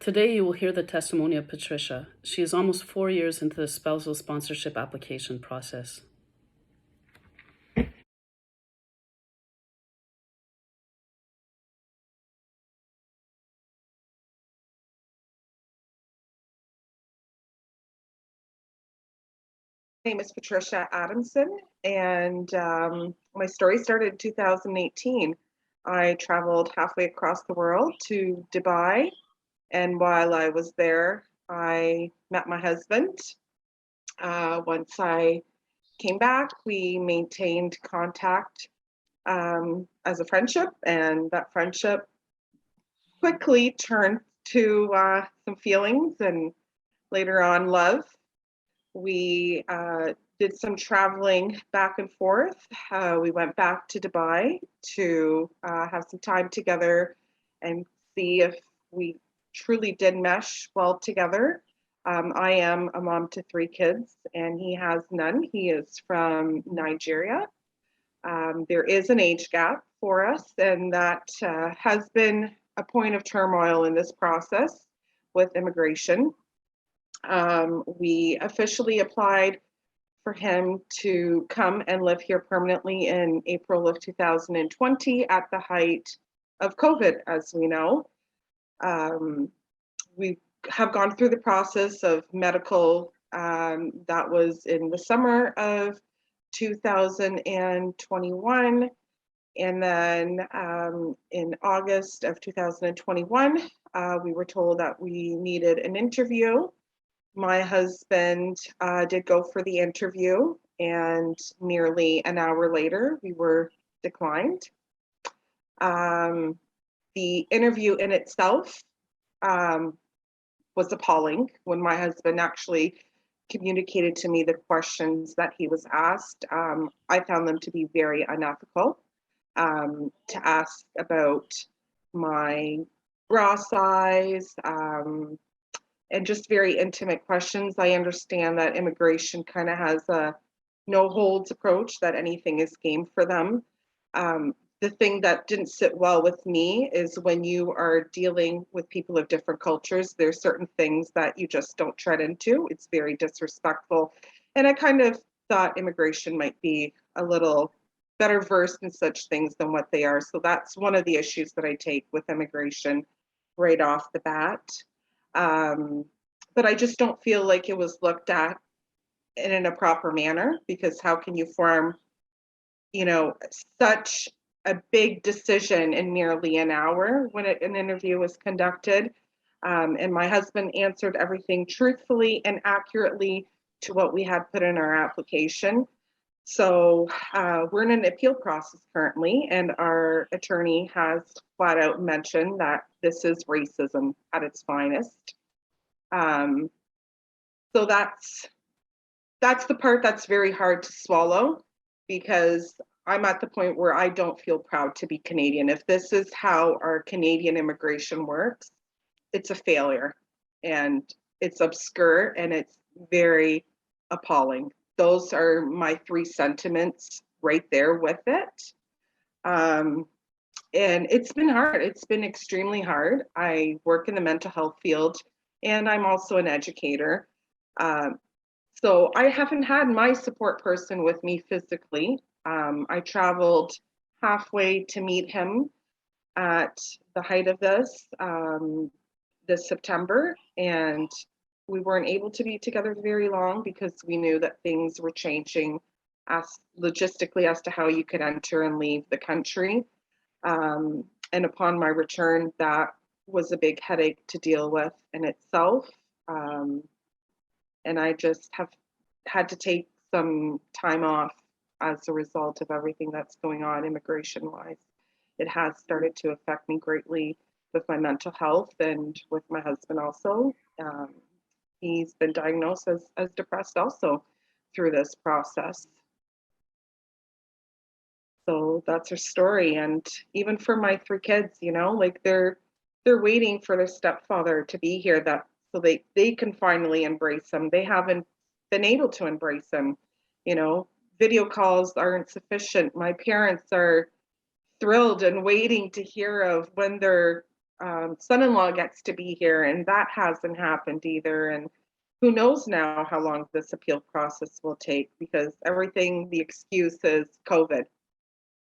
Today you will hear the testimony of Patricia. She is almost 4 years into the spousal sponsorship application process. My name is Patricia Adamson, and my story started in 2018. I traveled halfway across the world to Dubai, and while I was there, I met my husband. Once I came back, we maintained contact as a friendship, and that friendship quickly turned to some feelings and later on love. We did some traveling back and forth. We went back to Dubai to have some time together and see if we truly did mesh well together. I am a mom to 3 kids, and he has none. He is from Nigeria. There is an age gap for us, and that has been a point of turmoil in this process with immigration. We officially applied for him to come and live here permanently in April of 2020 at the height of COVID, as we know. We have gone through the process of medical, that was in the summer of 2021. And then in August of 2021, we were told that we needed an interview. My husband did go for the interview, and nearly an hour later, we were declined. The interview in itself was appalling. When my husband actually communicated to me the questions that he was asked, I found them to be very unethical. To ask about my bra size, and just very intimate questions. I understand that immigration kind of has a no holds approach, that anything is game for them. The thing that didn't sit well with me is when you are dealing with people of different cultures, there's certain things that you just don't tread into. It's very disrespectful. And I kind of thought immigration might be a little better versed in such things than what they are. So that's one of the issues that I take with immigration right off the bat. But I just don't feel like it was looked at in a proper manner, because how can you form, such a big decision in merely an hour when an interview was conducted? And my husband answered everything truthfully and accurately to what we had put in our application. So we're in an appeal process currently, and our attorney has flat out mentioned that this is racism at its finest. So that's the part that's very hard to swallow, because I'm at the point where I don't feel proud to be Canadian. If this is how our Canadian immigration works, it's a failure, and it's obscure, and it's very appalling. Those are my 3 sentiments right there with it. And it's been hard. It's been extremely hard. I work in the mental health field, and I'm also an educator. So I haven't had my support person with me physically. I traveled halfway to meet him at the height of this September, and we weren't able to be together very long because we knew that things were changing as logistically as to how you could enter and leave the country. And upon my return, that was a big headache to deal with in itself. And I just have had to take some time off as a result of everything that's going on immigration-wise. It has started to affect me greatly with my mental health, and with my husband also. He's been diagnosed as depressed also through this process. So that's her story. And even for my 3 kids, like they're waiting for their stepfather to be here, that so they can finally embrace him. They haven't been able to embrace him. Video calls aren't sufficient. My parents are thrilled and waiting to hear of when their son-in-law gets to be here, and that hasn't happened either. And who knows now how long this appeal process will take, because everything, the excuse is COVID.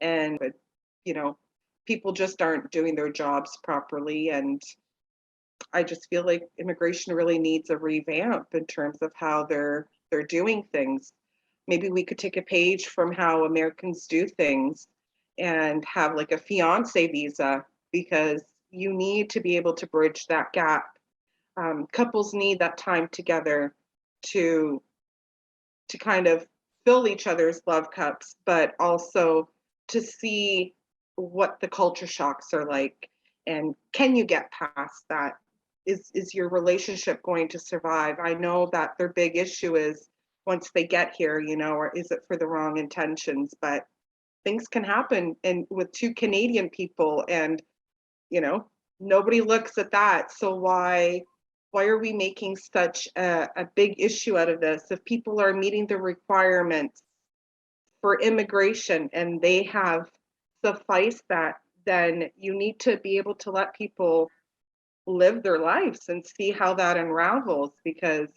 And, you know, people just aren't doing their jobs properly. And I just feel like immigration really needs a revamp in terms of how they're doing things. Maybe we could take a page from how Americans do things and have like a fiance visa, because you need to be able to bridge that gap. Couples need that time together to kind of fill each other's love cups, but also to see what the culture shocks are like, and can you get past that? Is your relationship going to survive? I know that their big issue is once they get here, or is it for the wrong intentions? But things can happen, and with two Canadian people, and you know nobody looks at that. So why are we making such a big issue out of this? If people are meeting the requirements for immigration and they have sufficed that, then you need to be able to let people live their lives and see how that unravels, because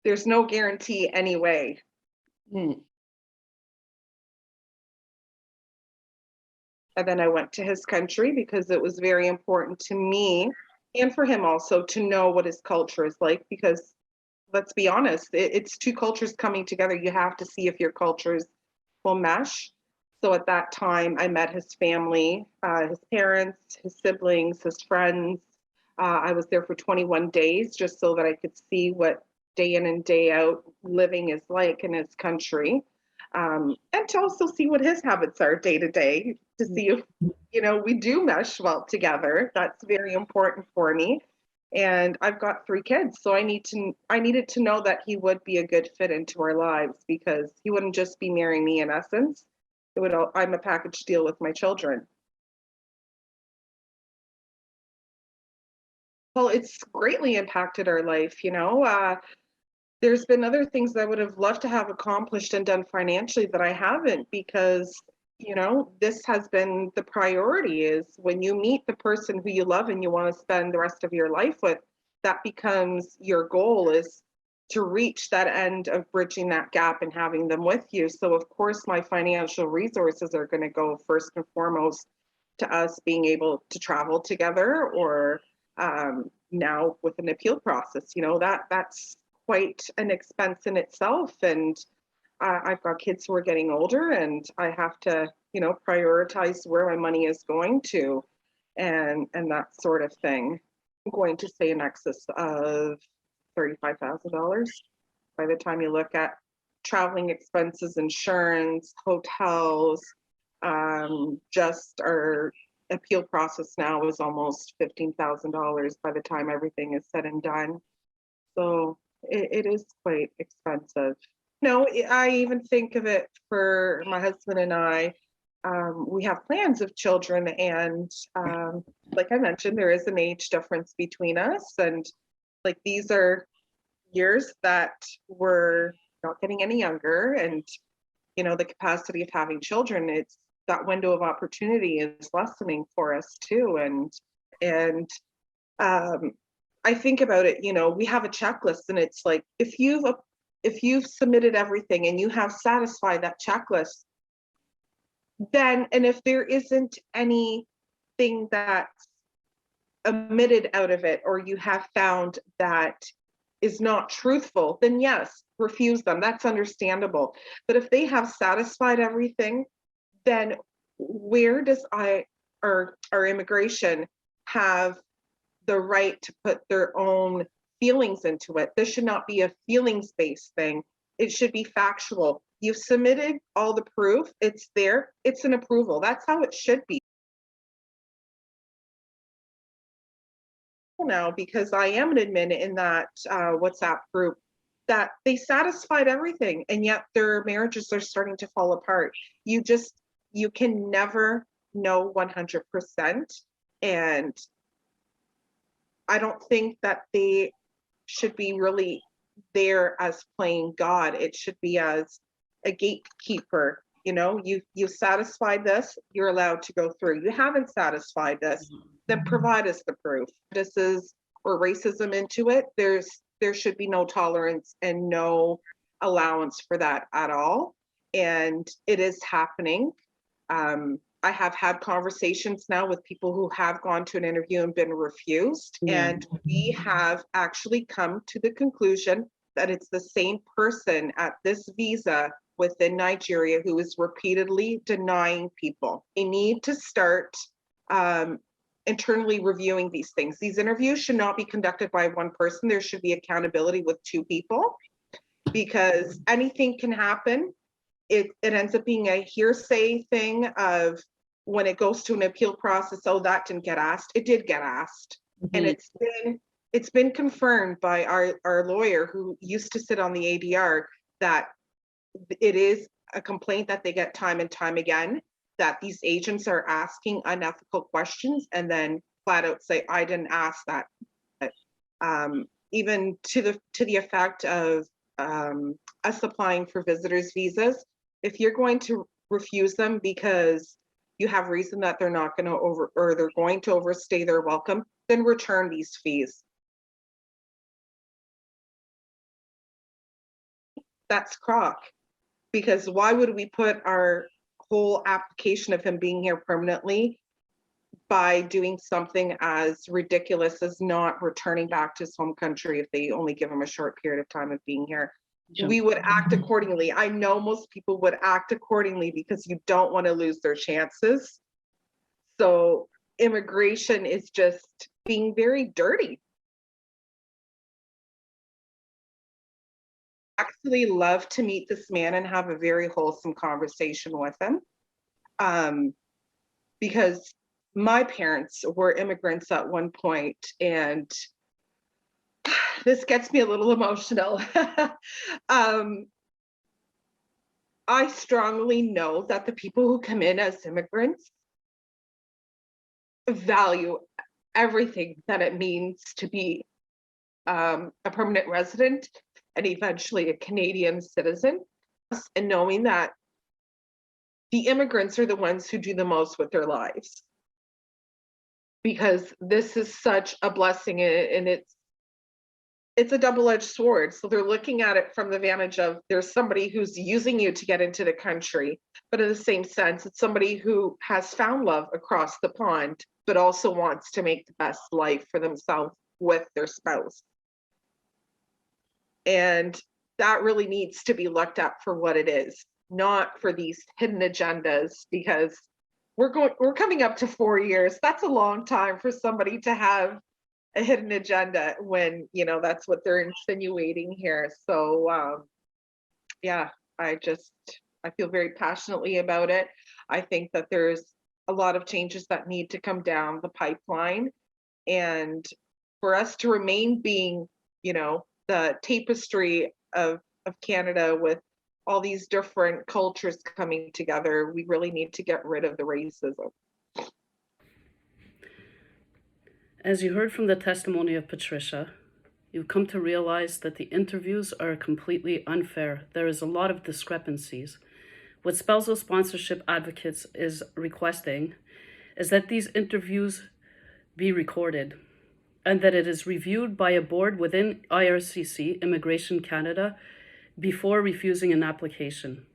there's no guarantee anyway. And then I went to his country because it was very important to me and for him also to know what his culture is like, because let's be honest, it's two cultures coming together. You have to see if your cultures will mesh. So at that time, I met his family, his parents, his siblings, his friends. I was there for 21 days just so that I could see what day in and day out living is like in his country, and to also see what his habits are day to day, to see if we do mesh well together. That's very important for me. And I've got 3 kids, so I needed to know that he would be a good fit into our lives, because he wouldn't just be marrying me in essence. I'm a package deal with my children. Well, it's greatly impacted our life. There's been other things that I would have loved to have accomplished and done financially that I haven't, because this has been the priority. Is when you meet the person who you love and you want to spend the rest of your life with, that becomes your goal, is to reach that end of bridging that gap and having them with you. So of course my financial resources are going to go first and foremost to us being able to travel together, or now with an appeal process, that's quite an expense in itself. And I've got kids who are getting older, and I have to, prioritize where my money is going to, and that sort of thing. I'm going to say in excess of $35,000 by the time you look at traveling expenses, insurance, hotels. Just our appeal process now is almost $15,000 by the time everything is said and done. So it is quite expensive. No, I even think of it for my husband and I. We have plans of children, and like I mentioned, there is an age difference between us, and like these are years that we're not getting any younger, and the capacity of having children, it's that window of opportunity is lessening for us too. And I think about it, we have a checklist, and it's like if you've submitted everything and you have satisfied that checklist, then, and if there isn't anything that's omitted out of it, or you have found that is not truthful, then yes, refuse them. That's understandable. But if they have satisfied everything, then where does our immigration have the right to put their own feelings into it? This should not be a feelings-based thing. It should be factual. You've submitted all the proof. It's there. It's an approval. That's how it should be. Now, because I am an admin in that WhatsApp group, that they satisfied everything, and yet their marriages are starting to fall apart. You can never know 100%. And I don't think that they should be really there as playing God. It should be as a gatekeeper You satisfied this, you're allowed to go through. You haven't satisfied this, then provide us the proof. This is or racism into it. There should be no tolerance and no allowance for that at all. And it is happening. I have had conversations now with people who have gone to an interview and been refused. Yeah. And we have actually come to the conclusion that it's the same person at this visa within Nigeria who is repeatedly denying people. They need to start internally reviewing these things. These interviews should not be conducted by one person. There should be accountability with two people, because anything can happen. It ends up being a hearsay thing of when it goes to an appeal process, oh, that didn't get asked. It did get asked. And it's been confirmed by our lawyer who used to sit on the ADR that it is a complaint that they get time and time again, that these agents are asking unethical questions and then flat out say, I didn't ask that. Even to the effect of us applying for visitors visas, if you're going to refuse them because you have reason that they're not going to they're going to overstay their welcome, then return these fees. That's crock, because why would we put our whole application of him being here permanently by doing something as ridiculous as not returning back to his home country if they only give him a short period of time of being here? We would act accordingly. I know most people would act accordingly because you don't want to lose their chances. So immigration is just being very dirty. Actually love to meet this man and have a very wholesome conversation with him, because my parents were immigrants at one point, and this gets me a little emotional. I strongly know that the people who come in as immigrants value everything that it means to be a permanent resident and eventually a Canadian citizen, and knowing that the immigrants are the ones who do the most with their lives, because this is such a blessing, and it's a double-edged sword. So they're looking at it from the vantage of there's somebody who's using you to get into the country, but in the same sense, it's somebody who has found love across the pond, but also wants to make the best life for themselves with their spouse. And that really needs to be looked at for what it is, not for these hidden agendas, because we're coming up to 4 years. That's a long time for somebody to have a hidden agenda when, that's what they're insinuating here. So yeah, I feel very passionately about it. I think that there's a lot of changes that need to come down the pipeline, and for us to remain being, the tapestry of Canada with all these different cultures coming together, we really need to get rid of the racism. As you heard from the testimony of Patricia, you've come to realize that the interviews are completely unfair. There is a lot of discrepancies. What Spousal Sponsorship Advocates is requesting is that these interviews be recorded and that it is reviewed by a board within IRCC, Immigration Canada, before refusing an application.